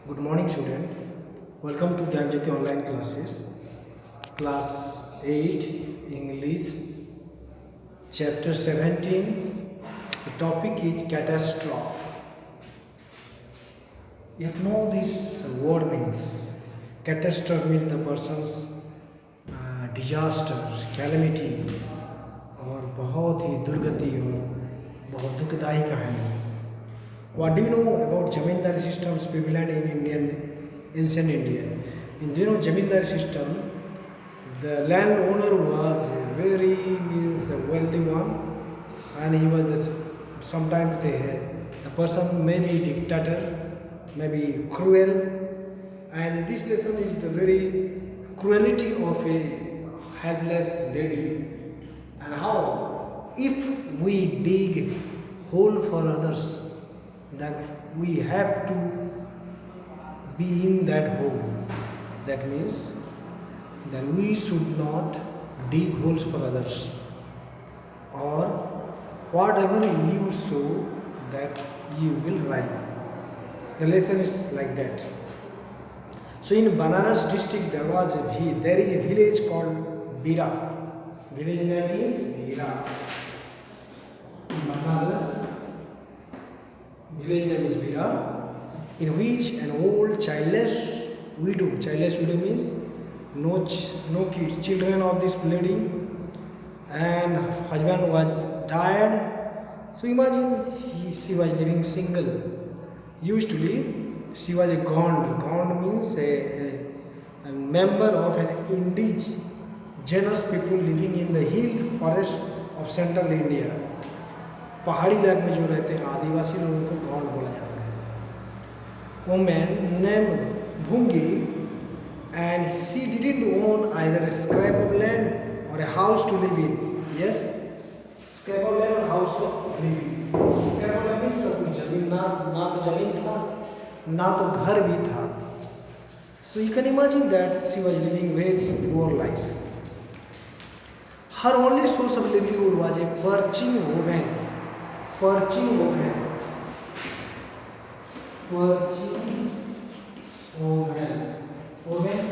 Good morning, student. Welcome to Gyanjyoti online classes. Class 8 English, chapter 17. The topic is catastrophe. You have to know this word means. Catastrophe means the person's disaster, calamity और बहुत ही दुर्गति और बहुत दुखदायी कहानी. What do you know about Jamindari systems prevalent in ancient India? In Jamindari system, the landowner was a very wealthy one, and he was sometimes the person may be dictator, may be cruel, and this lesson is the very cruelty of a helpless lady, and how if we dig hole for others, then we have to be in that hole. That means that we should not dig holes for others, or whatever you sow that you will reap. The lesson is like that. So in Banaras district there is a village called Bira. Village name is Bira. In Banaras village name is Bira, in which an old childless widow means no kids, children of this lady, and husband was died. So imagine she was living single. Used to live, she was a Gond. Gond means a member of an indigenous people living in the hills forest of central India. पहाड़ी इलाके में जो रहते हैं आदिवासी लोगों को गौंड बोला जाता है. Woman named Bhungi, and she didn't own either a scrap of land or a house to live in. Yes, scrap of land or house to live in. Scrap of land means कोई जमीन ना तो जमीन था ना तो घर भी था. So you can imagine that she was living very poor life. Her only source of livelihood was a perching woman. Perching woman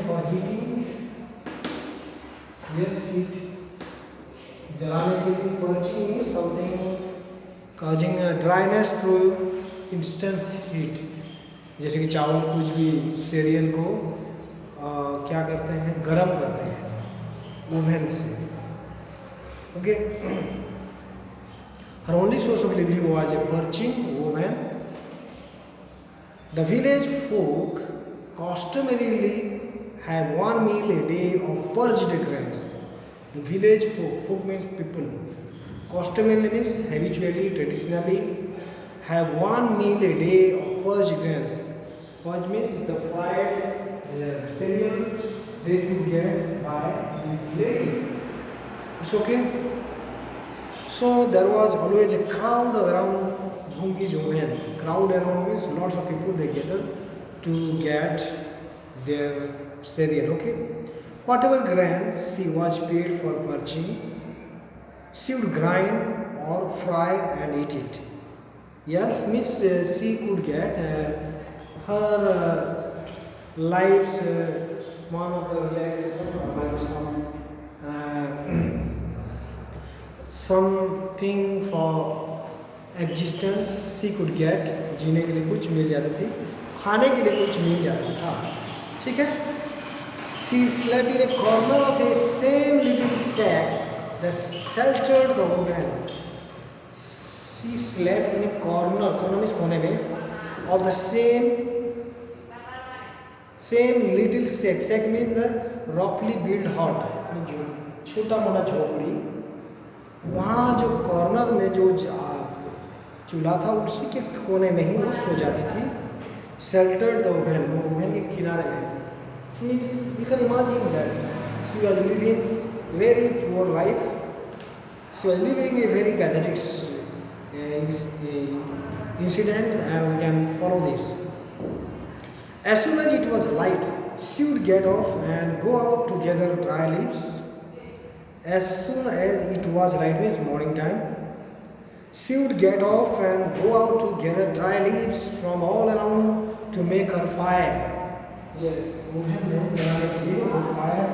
for heating. Yes, heat जलाने के लिए. Perching is something causing dryness through intense heat. जैसे कि चावल कुछ भी serial को क्या करते हैं, गर्म करते हैं ओवन से. Okay. Her only source of livelihood was a perching woman. The village folk customarily have one meal a day of purged grains. The village folk means people. Customarily means habitually, traditionally, have one meal a day of purged grains. Purge means the fried cereal they could get by this lady. It's okay. So there was always a crowd around Bhungi's woman. Crowd around means lots of people they gather to get their cereal. Okay. Whatever grain she was paid for purchasing, she would grind or fry and eat it. Yes, means she could get her life's one of the relaxation or life something for existence she could get. जीने के लिए कुछ मिल जाती थी, खाने के लिए कुछ मिल जाता था. ठीक है. She slept in a corner of a same little shack that sheltered the woman. She slept in a corner means कोने में, of the same little shack. Shack means the roughly built hut, छोटा मोटा झोपड़ी. वहाँ जो corner में जो चूल्हा था उसी के कोने में ही वो सो जाती थी. शेल्टर्ड द ओवन, ओवन के किनारे में. Means you can imagine that she was living very poor life. She was living a very pathetic incident, and we can follow this. As soon as it was light, she would get off and go out to gather dry leaves. As soon as it was light means morning time, she would get off and go out to gather dry leaves from all around to make her fire. Yes, oven में जलाने के लिए वो fire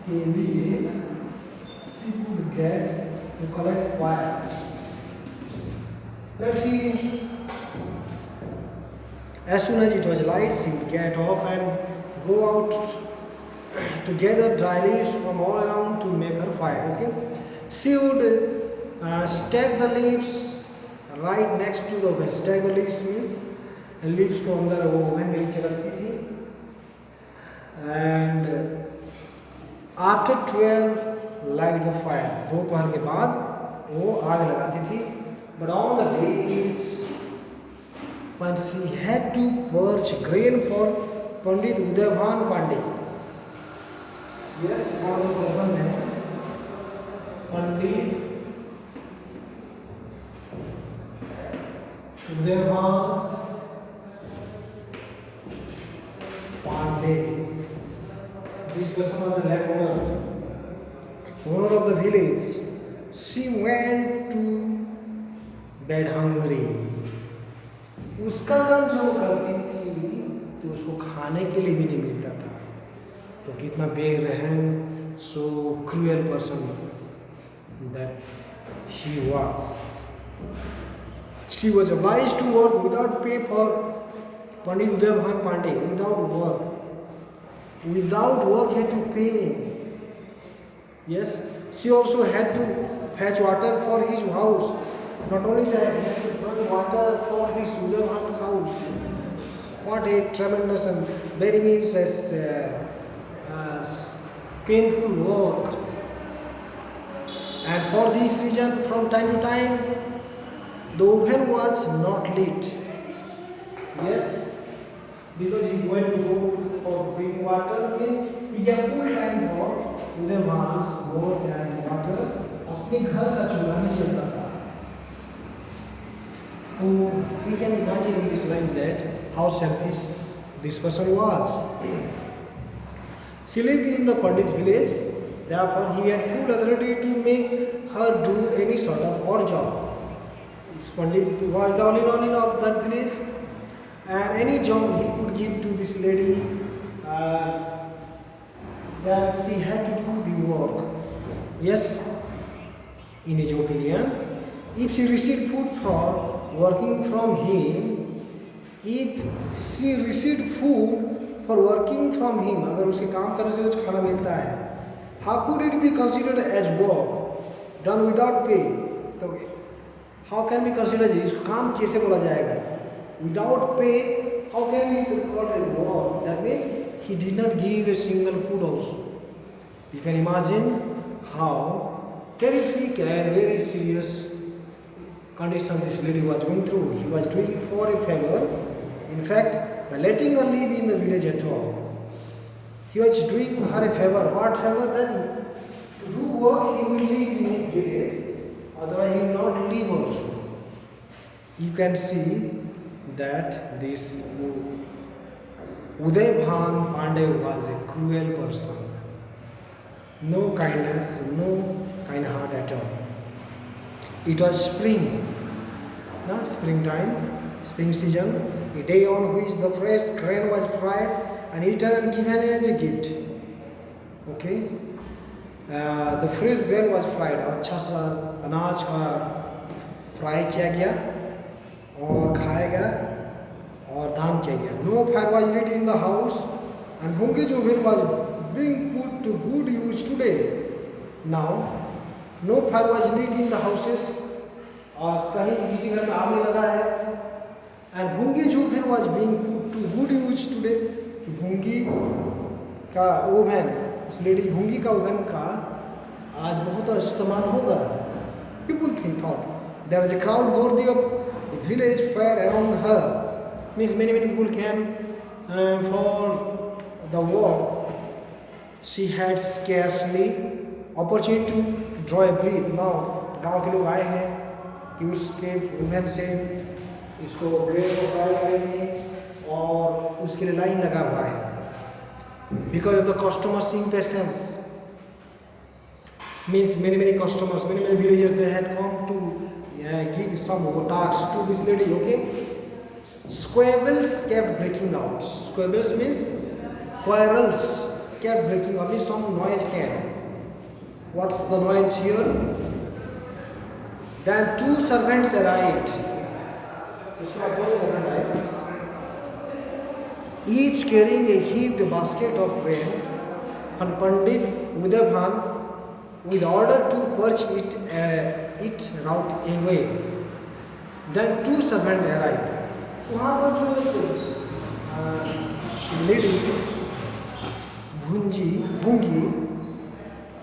के लिए she would get to collect fire. Let's see. As soon as it was light, she would get off and go out to gather dry leaves from all around to make her fire. Okay, she would stack the leaves right next to the oven. Stack the leaves means leaves को अंदर वो oven में नीचे रखती थी. And after 12 light the fire. दोपहर के बाद वो आग लगाती थी. But on the days when she had to purge grain for Pandit Udayban Pandey. Yes, one of the person है Pandit Udayban Pandey. This person was the landowner, owner of the village. She went to bed hungry. उसका काम जो करती थी तो उसको खाने के लिए भी नहीं मिलता था. तो कितना बेरहम, so cruel person that she was. She was obliged to work without pay for Pandit Udayban Pandey. Without work he had to pay. Yes, she also had to fetch water for his house. Not only that, he had to bring water for this Udayban's house. What a tremendous and very means as painful work. And for this reason, from time to time, the oven was not lit. Yes, because he went to go for bring water, means he gave full time for Udayban's work and water. अपने घर का चूल्हा नहीं जलता था. So we can imagine in this line that how selfish this person was. She lived in the Pandit's village, therefore he had full authority to make her do any sort of odd job. This Pandit was the only one of that village, and any job he could give to this lady, that she had to do the work. Yes, in his opinion, if she received food for working from him, if she received food for working from him, अगर उसे काम करने से कुछ खाना मिलता है, how could it be considered as work done without pay? तो how can be considered इसको काम कैसे बोला जाएगा? Without pay, how can we call it work? That means he did not give a single food also. You can imagine how terrific and very serious condition this lady was going through. He was doing for a favor. In fact, by letting her live in the village at all, he was doing her a favor. What favor? That to do work he will live in a village, otherwise he will not live also. You can see that this Udayban Pandey was a cruel person. No kindness, no kind heart at all. It was spring, springtime, spring season, a day on which the fresh grain was fried and eaten and given as a gift. Okay, the fresh grain was fried. अच्छा सा अनाज का fry किया गया और खाया गया और दान किया गया. No fire was lit in the house, and Hungi Jubin was being put to good use today. Now, no fire was lit in the houses, और कहीं किसी घर में आग नहीं लगा है. And Bhungi Jubin was being put to good use today. भूंगी का ओवन, उस लेडी भूंगी का ओवन का आज बहुत इस्तेमाल होगा. People thought there was a crowd worthy of a village fair around her. Means many people came for the walk. She had scarcely opportunity to draw a breath. Now गांव के लोग आए हैं कि उसके ओवन से इसको ब्रेड को फ्राई करेंगे और उसके लिए लाइन लगा हुआ है. Because of the customers' impatience, means many customers, many villagers, they had come to give some tasks to this lady. Okay, Squabbles kept breaking out. Squabbles means quarrels kept breaking out. Means some noise came. What's the noise here? Then two servants arrived. उसके बाद दो servants आए. Each carrying a heaped basket of grain. And Pandit Udabhan with order to purge it rout away. Then two servants arrived. वहाँ पर जो lady भूंगी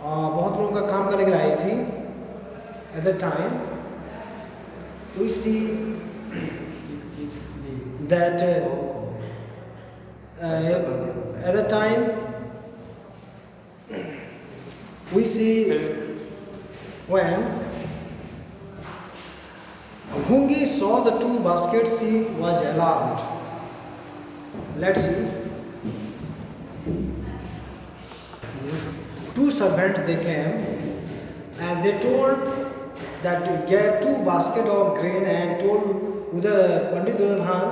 बहुत लोगों का काम करने के लिए आई थी. At that time, we see that at that time we see when Bhungi saw the two baskets, she was alarmed. Let's see. Yes. Two servants they came and they told that to get two baskets of grain and told Pandit Udabhan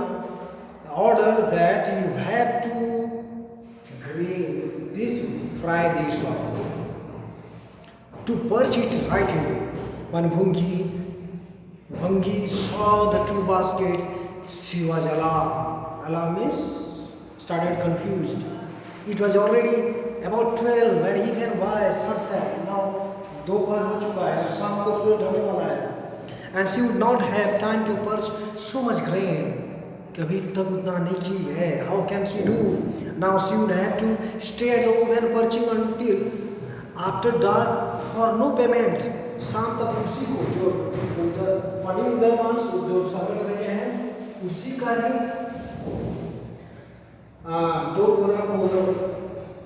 order that you have to fry this oil to purge it right away. When Bhungi saw the two baskets, she was alarmed. Alarm means started confused. It was already about 12 when even was sunset. Now दोपहर हो चुका है, शाम को सूरज ढलने वाला है. And she would not have time to purge so much grain. कभी तक उतना नहीं की है. How can she do? Now she would have to stay at the oven purging until after dark for no payment. शाम तक उसी को जो पंडित उदयमान जो सर्वेंट भेजे हैं उसी का ही दो बोरा को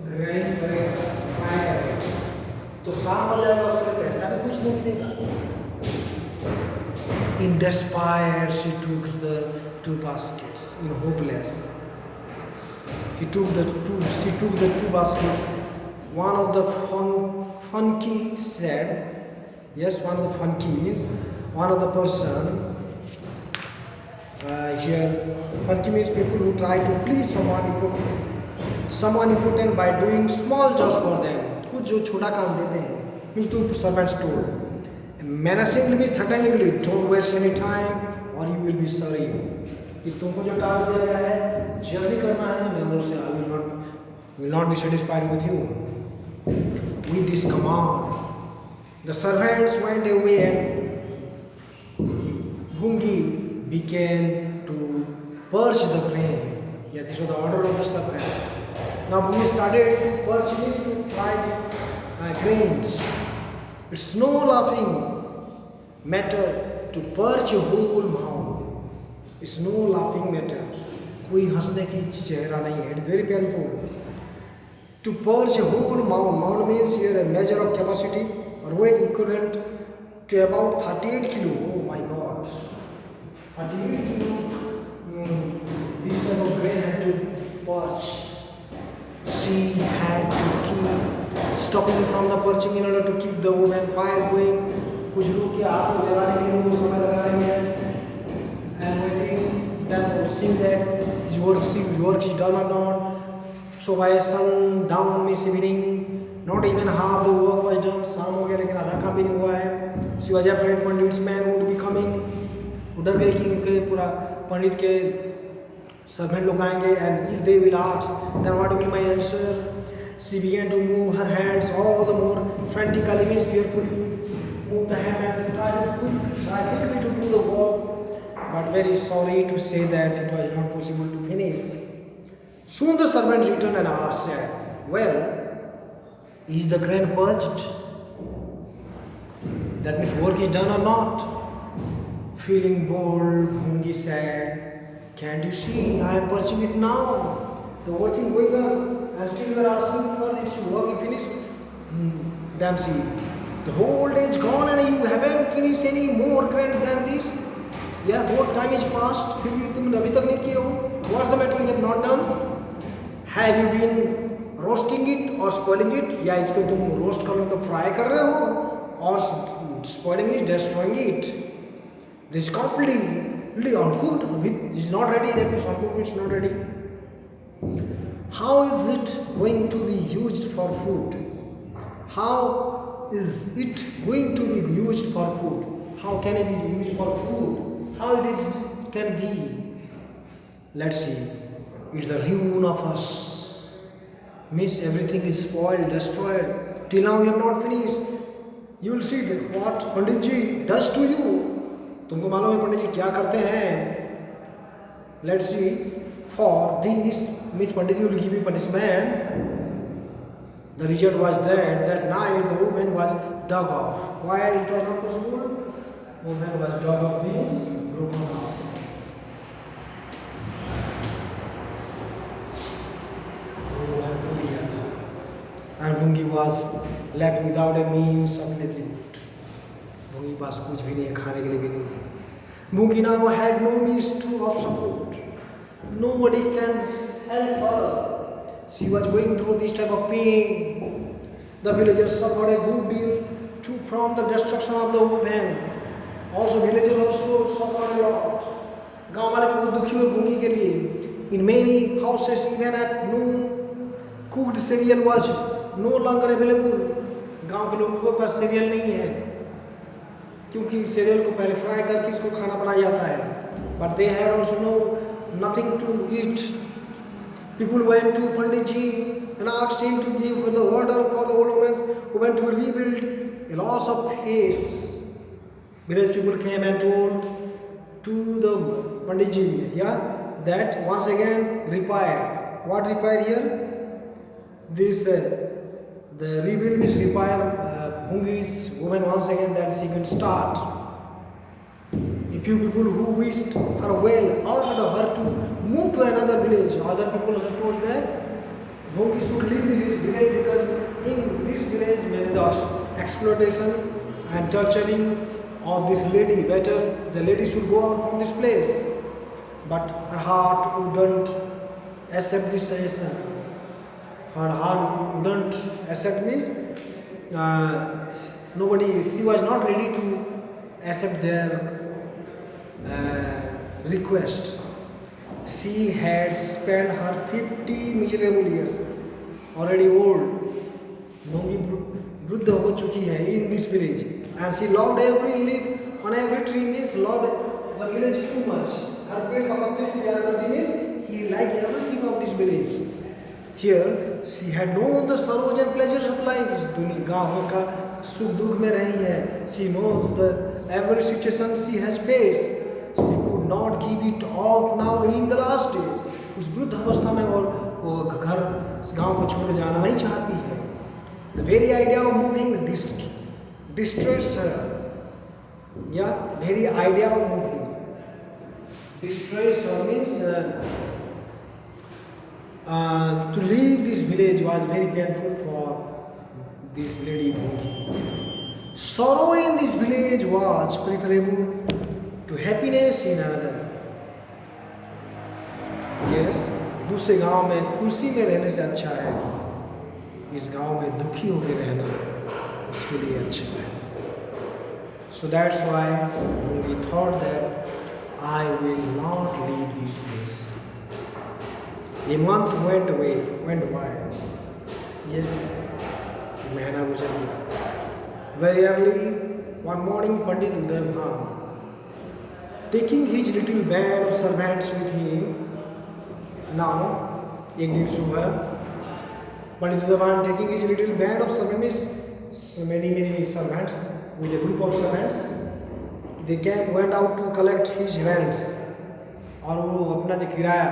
ग्राइंड करेगा, फ्राई करेगा, तो शाम हो जाएगा, उसके पैसा भी कुछ नहीं मिलेगा. In despair, she took the two baskets. In hopeless, she took the two baskets. One of the funky said. Yes, one of the funky means one of the person here. Funky means people who try to please someone important by doing small jobs for them. कुछ जो छोटा काम देते हैं. Means two servants told. Menacingly means threateningly. Don't waste any time or you will be sorry. कि तुमको जो task दिया गया है जल्दी करना है. मैं बोलूँ I will not be satisfied with you. With this command. The servants went away and Bhungi began to purge the grain. Yeah, this was the order of the servants. Now Bhungi started to purge this, to fry these grains. It's no laughing matter to purge a whole mound. It's no laughing matter. कोई हंसने की चेहरा नहीं है. It's very painful. To purge a whole mound. Mound means here a measure of capacity or weight equivalent to about 38 kilo. Oh my God. 38 kilo. This type of grain had to purge. She had to keep stopping from the purging in order to keep the oven fire going. कुछ लोग क्या आग को जलाने के लिए वो समय लगा रहे हैं. And waiting, then seeing that his work is done or not. So by sundown means evening. Not even half the work was done. शाम हो गया लेकिन आधा काम भी नहीं हुआ है. She was afraid Pandit's man would be coming. वो डर गई कि उनके पूरा पंडित के servant लोग आएंगे. And if they will ask, then what will my answer? She began to move her hands all the more frantically, means fearfully. Move the hand and try quickly to do the work. But very sorry to say that it was not possible to finish. Soon the servant returned and asked, said, well, is the grain purged? That means work is done or not? Feeling bold, Bhungi said, can't you see I am purging it now? The work is going on and still you are asking for it to work is finished. Then see, the whole day is gone and you haven't finished any more grain than this. Yeah, what time is passed? फिर भी तुम अभी तक नहीं किए हो. What's the matter you have not done? Have you been roasting it और spoiling it, या इसको तुम रोस्ट कर लो तो फ्राई कर रहे हो, और spoiling it, destroying it. This uncooked, is not ready, that means uncooked means not ready. How is it going to be used for food? How is it going to be used for food? How can it be used for food? How it is can be? Let's see. It's the ruin of us. Means everything is spoiled, destroyed. Till now you have not finished. You will see what Pandit Ji does to you. तुमको मालूम है पंडित जी क्या करते हैं? Let's see. For this, Miss Pandit Ji will give you punishment. The result was that night the woman was dug off. Why it was not possible? Woman was dug off means broken off. And Bungi was left without a means of livelihood. Bungi पास कुछ भी नहीं है, खाने के लिए भी नहीं है. Bungi now had no means of support. Nobody can help her. She was going through this type of pain. The villagers suffered a good deal from the destruction of the woman. Also villagers also suffered a lot. गांव वाले बहुत दुखी हुए Bungi के लिए. In many houses, even at noon, cooked cereal was no longer available. गांव के लोगों के पास cereal नहीं है, क्योंकि cereal को पहले फ्राई करके इसको खाना बनाया जाता है. But they had also nothing to eat. People went to Pandit Ji and asked him to give the order for the old women who went to rebuild a loss of pace. Village people came and told to the Pandit Ji, that once again repair. What repair here? This the rebuild means repair Bungi's woman once again, that she can start. A few people who wished her well urged her to move to another village. Other people also told that Bungi should leave this village because in this village there is the exploitation and torturing of this lady. Better the lady should go out from this place. But her heart wouldn't accept this suggestion. Her heart wouldn't accept means nobody. She was not ready to accept their request. She had spent her 50 miserable years, already old. Bungi वृद्ध हो चुकी है in this village, and she loved every leaf on every tree means loved the village too much. हर पेड़ का पत्ते को प्यार करती means he liked everything of this village. Here she had known the sorrows and pleasures of life. इस दुनिया गाँव का सुख दुख में रही है. She knows the every situation she has faced. She could not give it up now in the last days. उस वृद्ध अवस्था में और वो घर गाँव को छोड़ जाना नहीं चाहती है. The very idea of moving distressed her. Very idea of moving distressed her means to leave this village was very painful for this lady Bungi. Sorrow in this village was preferable to happiness in another. Yes, दूसरे गांव में खुशी में रहने से अच्छा है इस गांव में दुखी होकर रहना उसके लिए अच्छा है. So that's why Bungi thought that I will not leave this place. A month went by. Yes, महीना गुजर गया. Very early one morning, Pandit Uday Bhan, taking his little band of servants with him. Now, एक दिन सुबह Pandit Uday Bhan taking his little band of servants, many servants, with a group of servants, they went out to collect his rents. और वो अपना जो किराया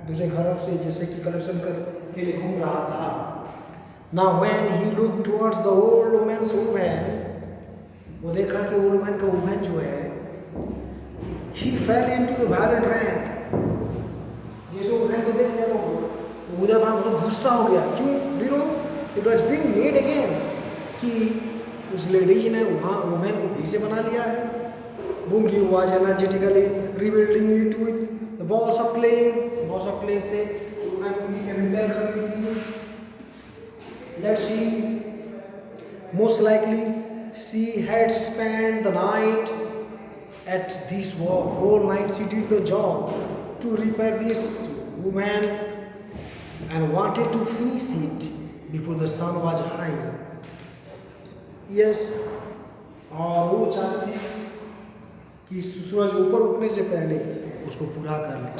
दूसरे घरों से जैसे कि कलेक्शन के लिए घूम रहा था. Now when he looked towards the old woman's woman, वो देखा कि old woman का woman जो है, he fell into the violent rank. जैसे woman को देख लिया तो उदय भान बहुत गुस्सा हो गया. क्यों? You know, it was being made again कि उस लेडीज ने वहाँ woman को फिर से बना लिया है. Bungi was energetically rebuilding it with the balls of clay. Balls of clay से woman को फिर से rebuild कर ली थी. Let's see. Most likely she had spent the night at this work. Whole night she did the job to repair this woman and wanted to finish it before the sun was high. Yes, और वो चाहती थी कि सूरज ऊपर उठने से पहले उसको पूरा कर ले.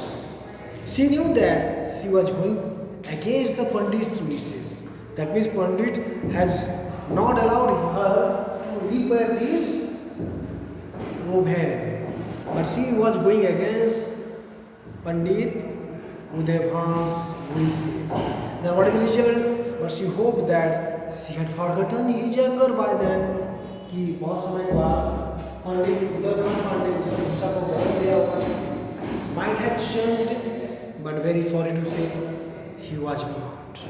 She knew that she was going against the Pandit's wishes. That means Pandit has not allowed her to repair this woman, but she was going against Pandit Udayvan's wishes. Then what is the result? But she hoped that she had forgotten his anger by then. कि बहुत समय के बाद पंडित उदयभान पांडे उसने गुस्सा को बदल दिया होगा. Might have changed, but very sorry to say, he was not.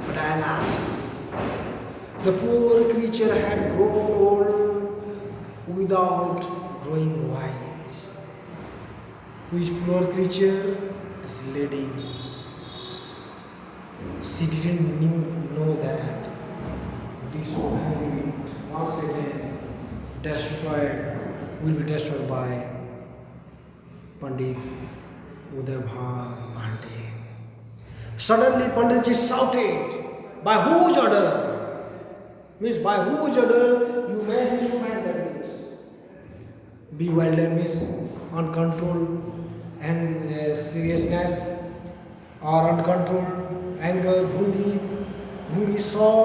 But alas, the poor creature had grown old without growing wise. Which poor creature? This lady. She didn't know that this woman once again will be destroyed by Pandit Udayban Pandey. Suddenly Panditji shouted, by whose order? Means by whose order you made this woman? That means bewildered means uncontrolled and seriousness or uncontrolled anger. Bhungi saw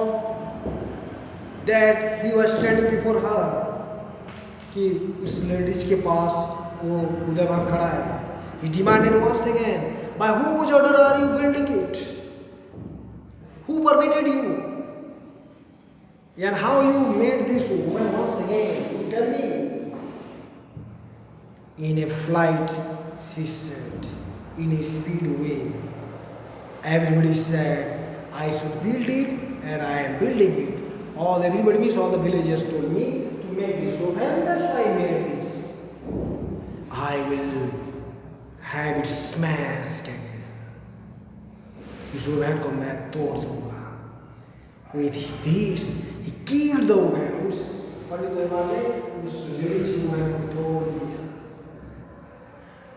that he was standing before her, कि उस ladies के पास वो उदयभान खड़ा है. He demanded once again, by whose order are you building it? Who permitted you? And how you made this woman once again? You tell me. In a flight, she said, in a speed way. Everybody said, I should build it and I am building it. Everybody means all the villagers told me to make this woman, that's why I made this. I will have it smashed again. इस woman को मैं तोड़ दूंगा. With this, he killed the woman. उस पंडित उदयभान ने उस ladies की woman को तोड़ दिया.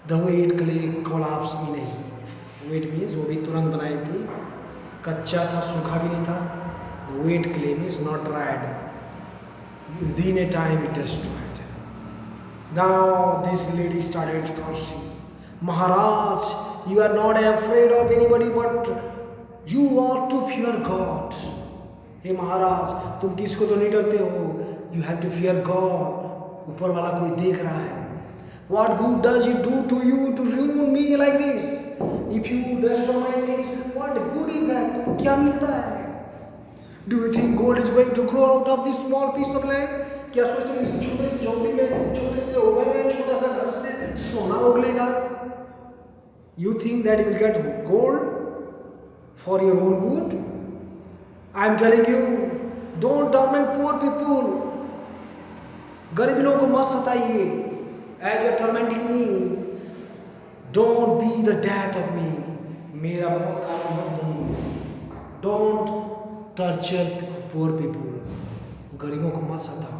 The weight clay collapsed in a heap. Weight means वो भी तुरंत बनाई थी, कच्चा था, सूखा भी नहीं था. The weight clay is not dried. Within a time it destroyed. Now this lady started cursing. Maharaj, you are not afraid of anybody but you ought to fear God. Hey Maharaj, तुम किसको तो नहीं डरते हो? You have to fear God. ऊपर वाला कोई देख रहा है. What good does it do to you to ruin me like this? If you destroy my things, what good you get? तुमको क्या मिलता है? Do you think gold is going to grow out of this small piece of land? क्या सोचते हो इस छोटे से झोपड़ी में, छोटे से ओवन में, छोटा सा घर से सोना उगलेगा? You think that you will get gold for your own good? I am telling you, don't torment poor people. गरीब लोगों को मत सताइए. As you are tormenting me, don't be the death of me. मेरा मौत का मत बनिए. Don't torture poor people. गरीबों को मत सताओ.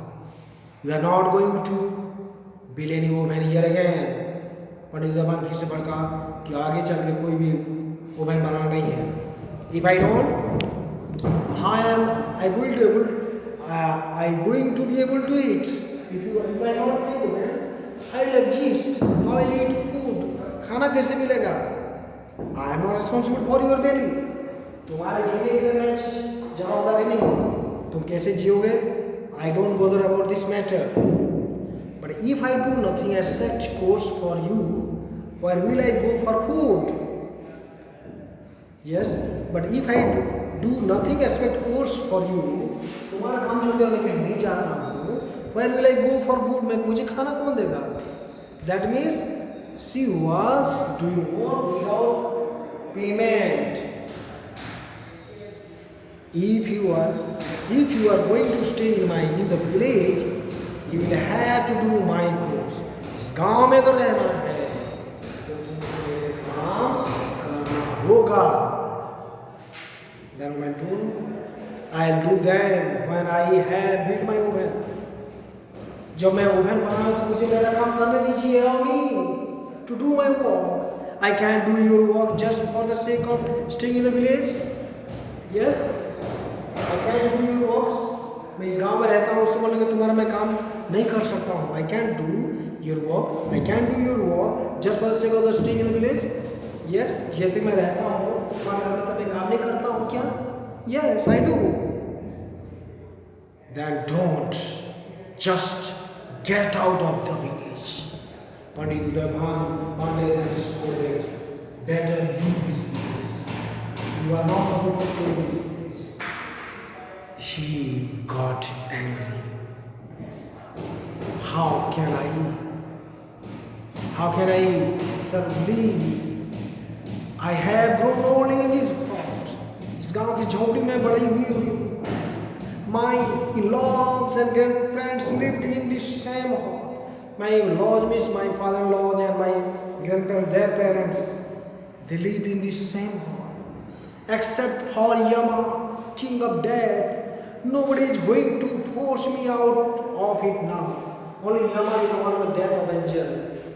You are not going to build any woman here again. पंडित उदयभान फिर से भड़का कि आगे चल के कोई भी woman बनाना नहीं है. If I don't, how am I going to be able to eat? If I not be woman, I will exist. How will I eat food? खाना कैसे मिलेगा? I am not responsible for your belly. तुम्हारे जीने के लिए मैं जवाबदारी नहीं हूँ. तुम कैसे जियोगे? I don't bother about this matter. But if I do nothing as such course for you, where will I go for food? Yes, but if I do nothing as such course for you, तुम्हारा काम छोड़कर मैं कहीं नहीं जाता हूँ. Where will I go for food? मैं मुझे खाना कौन देगा? That means she was doing work without payment. If you are going to stay in the village, you will have to do my course. इस गांव में अगर रहना है तो तुम्हें काम करना होगा. Then woman told, I'll do them when I have built my oven. जब मैं ओवन बना हूँ तो मुझे मेरा काम करने दीजिए, allow me to do my work. I can't do your work just for the sake of staying in the village. Yes, I can't do your works. मैं इस गांव में रहता हूँ, उसके बोलने का तुम्हारा मैं काम नहीं कर सकता हूँ. I can't do your work. I can't do your work just for the sake of the staying in the village. Yes, जैसे मैं रहता हूँ, तुम्हारे घर में तब मैं काम नहीं करता हूँ क्या? Yes, I do. Then don't just get out of the village. Pandit Udaybhan Pandey then scolded, better leave this place. You are not supposed to stay in this place. He got angry. How can I leave? I have grown old in this plot. इस गांव की झोपड़ी में बड़ी हुई हूँ. My in-laws and grandparents lived in this same hall. My in-laws means my father-in-laws and my grandparents, their parents, they lived in this same hall. Except for Yama, king of death, nobody is going to force me out of it now. Only Yama is the one of the death of angel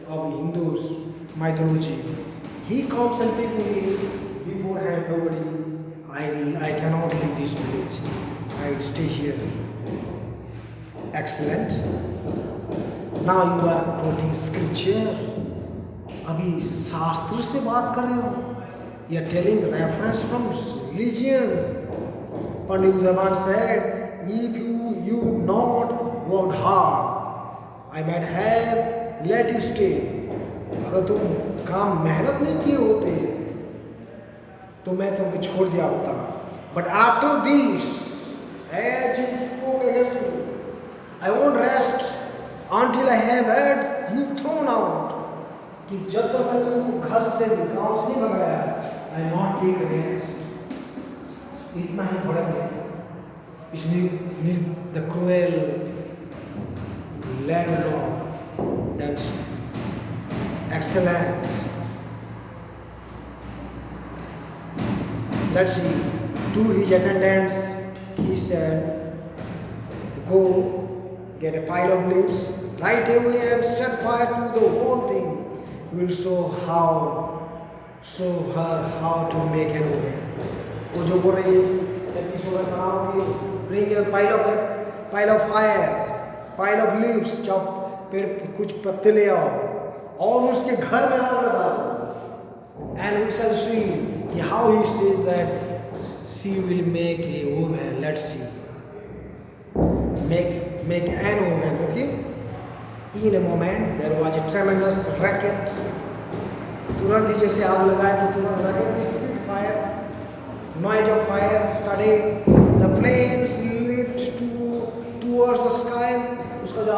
of Hindus mythology. He comes and takes me beforehand. Nobody. I cannot leave this village. I stay here. Excellent. Now you are quoting scripture. अभी शास्त्र से बात कर रहे हो. You are telling reference from religions. Pandit Udaybhan said, if you not worked hard, I might have let you stay. अगर तुम काम मेहनत नहीं किए होते तो मैं तुमको छोड़ दिया होता. But after this, as you spoke against me, I won't rest until I have had you thrown out. कि जब तक मैं तुमको घर से गांव से नहीं भगाया, I will not take rest. इतना ही फर्क है. इसलिए the cruel landlord, that's excellent. Let's see. To his attendants, he said, go get a pile of leaves right away and set fire to the whole thing. We'll show her how to make an oven. वो जो बोल रही है जब इस oven बनाओगे, bring a pile of fire, pile of leaves, chop पेड़ कुछ पत्ते ले आओ और उसके घर में आग लगा दो. And we shall see how he says that she will make a woman. Let's see. Make an woman, okay? In a moment, there was a tremendous racket. तुरंत ही जैसे आग लगाए तो तुरंत racket spit fire. Noise of fire started. The flames lit towards the sky. उसका जो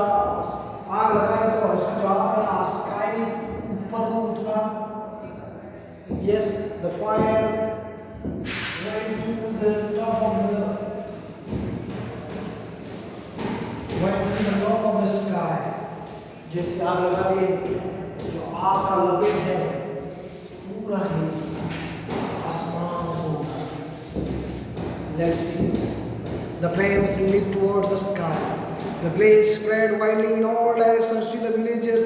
आग लगाए तो उसका जो आग है sky में ऊपर को उठा. Yes, the fire went to the top of the sky. जैसे आग लगा के जो आग का लपेट है पूरा ही आसमान को. Let's see. The flames lit towards the sky. The blaze spread widely in all directions till the villagers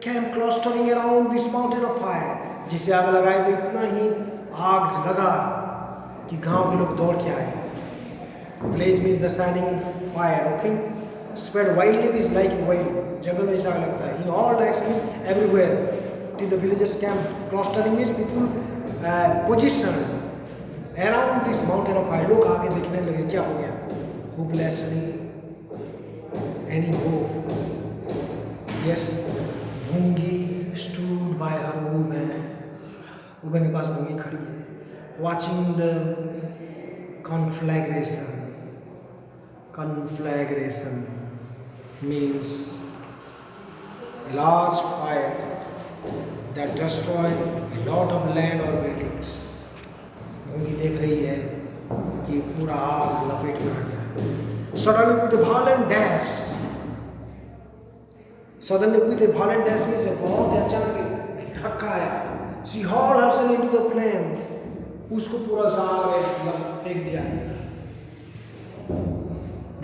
came clustering around this mountain of fire. जैसे आग लगाए तो इतना ही आग लगा कि गांव के लोग दौड़ के आए. Blaze means the shining fire, okay? Spread widely means like wild. जंगल में जैसे आग लगता है. In all directions, everywhere. Till the villagers came clustering means people positioned around this mountain of fire. लोग आगे देखने लगे क्या हो गया. Hopelessly, any hope. Yes, Bungi stood by her woman. woman के पास Bungi खड़ी है. Watching the conflagration. Conflagration means a large fire that destroyed a lot of land or buildings. Bungi देख रही है कि पूरा आग लपेट में आ गया. Suddenly with a violent dash. Suddenly with a violent dash means बहुत अचानक धक्का आया. She hauled herself into the flame. उसको पूरा आग में फेंक दिया.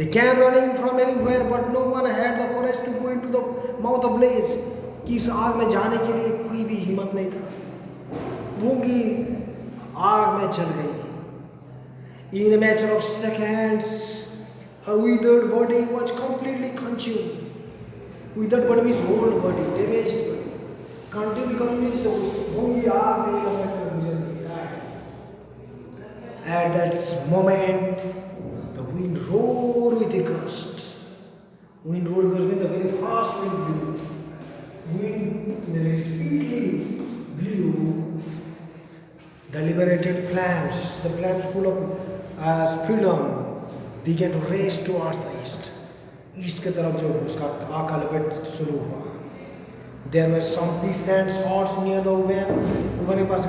They came running from anywhere, but no one had the courage to go into the mouth of blaze. कि इस आग में जाने के लिए कोई भी हिम्मत नहीं था। मूंगी आग में जल गई। In a matter of seconds, her withered body was completely consumed. Withered body means whole body, damaged body. Continually means मूंगी आग में गुजर गई। At that moment, the wind roared with a gust. Wind roared means the very fast wind blew. Wind very speedily blew. The liberated flames, the flames full of freedom, began to race towards the east. East के तरफ जो उसका आग का लपेट शुरू हुआ. There were some peasants' huts near the women. women के पास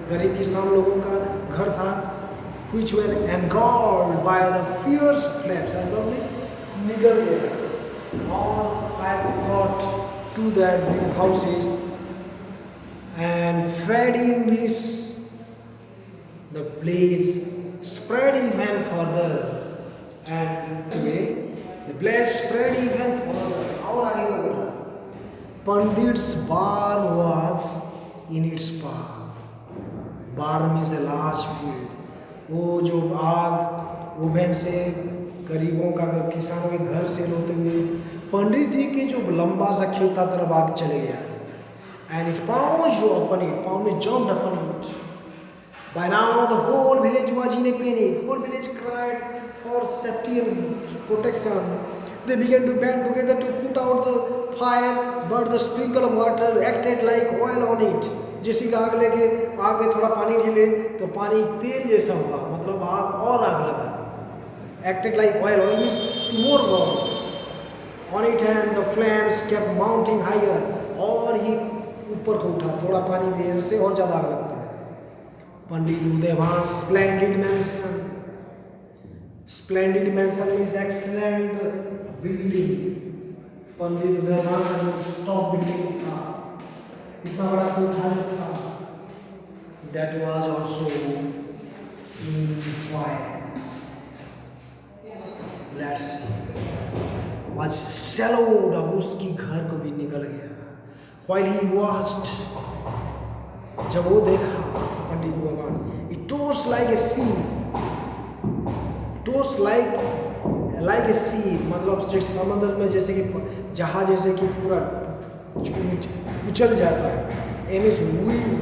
गरीब किसान लोगों का घर था. Which were engulfed by the fierce flames, and this nigger there. All fire got to their big houses and fed in this. The blaze spread even further, and today the blaze spread even further. और आगे को बढ़ा. Pandit's bar was in its park. Bar means a large field. वो जो आग oven से गरीबों का किसानों के घर से होते हुए पंडित जी के जो लंबा सा खेत था तरफ आग चले गया. And his pounced upon it. Pounced jumped upon it. By now the whole village was in a panic. Whole village cried for safety and protection. They began to band together to put out the fire, but the sprinkle of water acted like oil on it. जैसे कि आग लेके आग में थोड़ा पानी ढीले तो पानी तेल जैसा हुआ, मतलब आग और आग लगा. Acted like oil means more burn on it, and the flames kept mounting higher. और ही ऊपर को उठा, थोड़ा पानी देने से और ज़्यादा आग लगता है. पंडित Udaybhan splendid mansion. Splendid mansion means excellent building. पंडित उदयभान का टॉप बिल्डिंग था, इतना बड़ा कोठा जो था. That was also in fire. Let's see. Was swallowed, अब उसकी घर को भी निकल गया. While he watched, जब वो देखा पंडित भगवान, it tossed like a sea. Tossed like a sea, मतलब जैसे समंदर में जैसे कि जहाज जैसे कि पूरा उछल जाता है. Amidst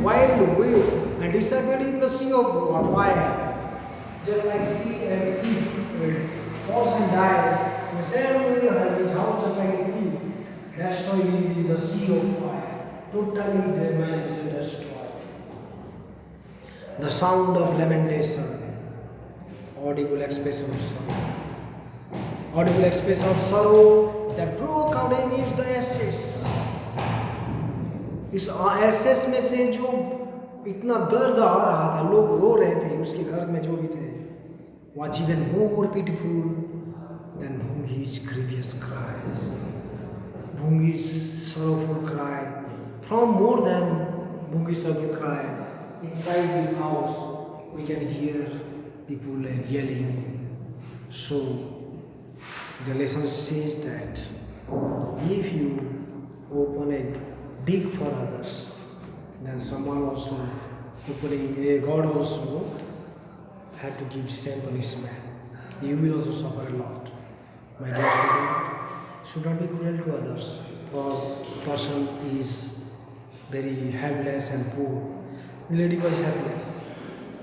wild waves and disappeared in the sea of fire. Just like sea and sea falls and dies. In the same way, his house just like a sea, destroyed in the sea of fire. Totally damaged and destroyed. The sound of lamentation, audible expression of sorrow. Audible expression of sorrow that broke out amidst the ashes. इस assess में से जो इतना दर्द आ रहा था, लोग रो रहे थे, उसके घर में जो भी थे, was even more pitiful than Bhungi's grievous cries. Bhungi's sorrowful cry, from more than Bhungi's sorrowful cry, inside this house we can hear people yelling. So the lesson says that if you open a dig for others, then someone also God also had to give same punishment. You will also suffer a lot. My dear student, should not be cruel to others. For person is very helpless and poor. The lady was helpless.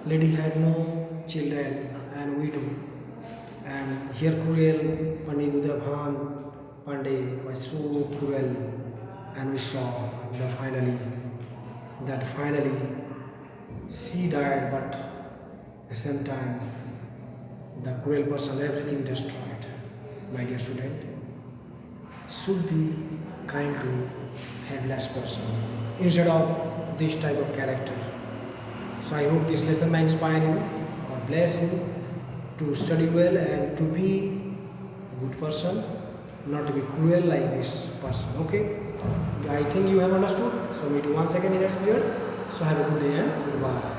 Lady had no children and widow. And here cruel Pandit Udayabhan Pandey was so cruel. And we saw that finally she died, but at the same time the cruel person, everything destroyed. My dear student, should be kind to helpless person instead of this type of character. So I hope this lesson may inspire you. God bless you to study well and to be good person, not to be cruel like this person. Okay, I think you have understood. So meet you once again in next period. So have a good day and goodbye.